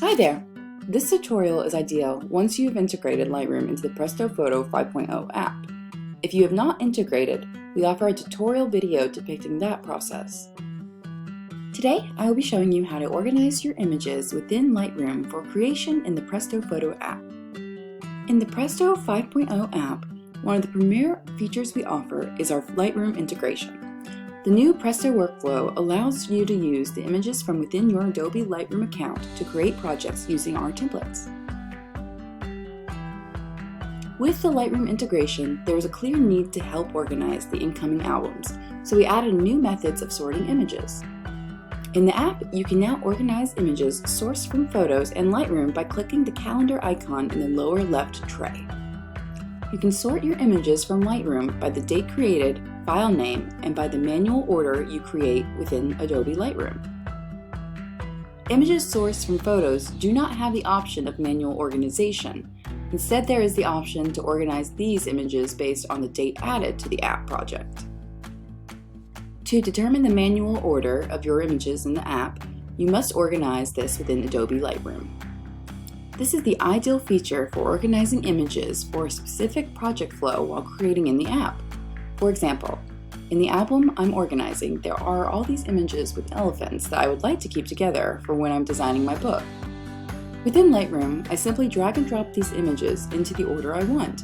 Hi there! This tutorial is ideal once you've integrated Lightroom into the PrestoPhoto 5.0 app. If you have not integrated, we offer a tutorial video depicting that process. Today, I will be showing you how to organize your images within Lightroom for creation in the PrestoPhoto app. In the Presto 5.0 app, one of the premier features we offer is our Lightroom integration. The new Presto workflow allows you to use the images from within your Adobe Lightroom account to create projects using our templates. With the Lightroom integration, there was a clear need to help organize the incoming albums, so we added new methods of sorting images. In the app, you can now organize images sourced from Photos and Lightroom by clicking the calendar icon in the lower left tray. You can sort your images from Lightroom by the date created, file name, and by the manual order you create within Adobe Lightroom. Images sourced from Photos do not have the option of manual organization. Instead, there is the option to organize these images based on the date added to the app project. To determine the manual order of your images in the app, you must organize this within Adobe Lightroom. This is the ideal feature for organizing images for a specific project flow while creating in the app. For example, in the album I'm organizing, there are all these images with elephants that I would like to keep together for when I'm designing my book. Within Lightroom, I simply drag and drop these images into the order I want.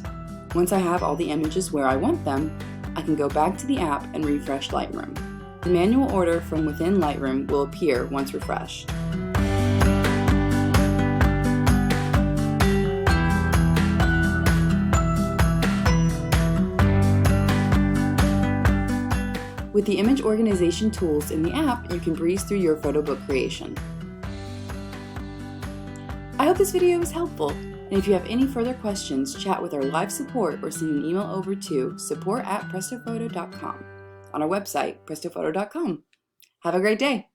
Once I have all the images where I want them, I can go back to the app and refresh Lightroom. The manual order from within Lightroom will appear once refreshed. With the image organization tools in the app, you can breeze through your photo book creation. I hope this video was helpful, and if you have any further questions, chat with our live support or send an email over to support@prestophoto.com on our website, prestophoto.com. Have a great day!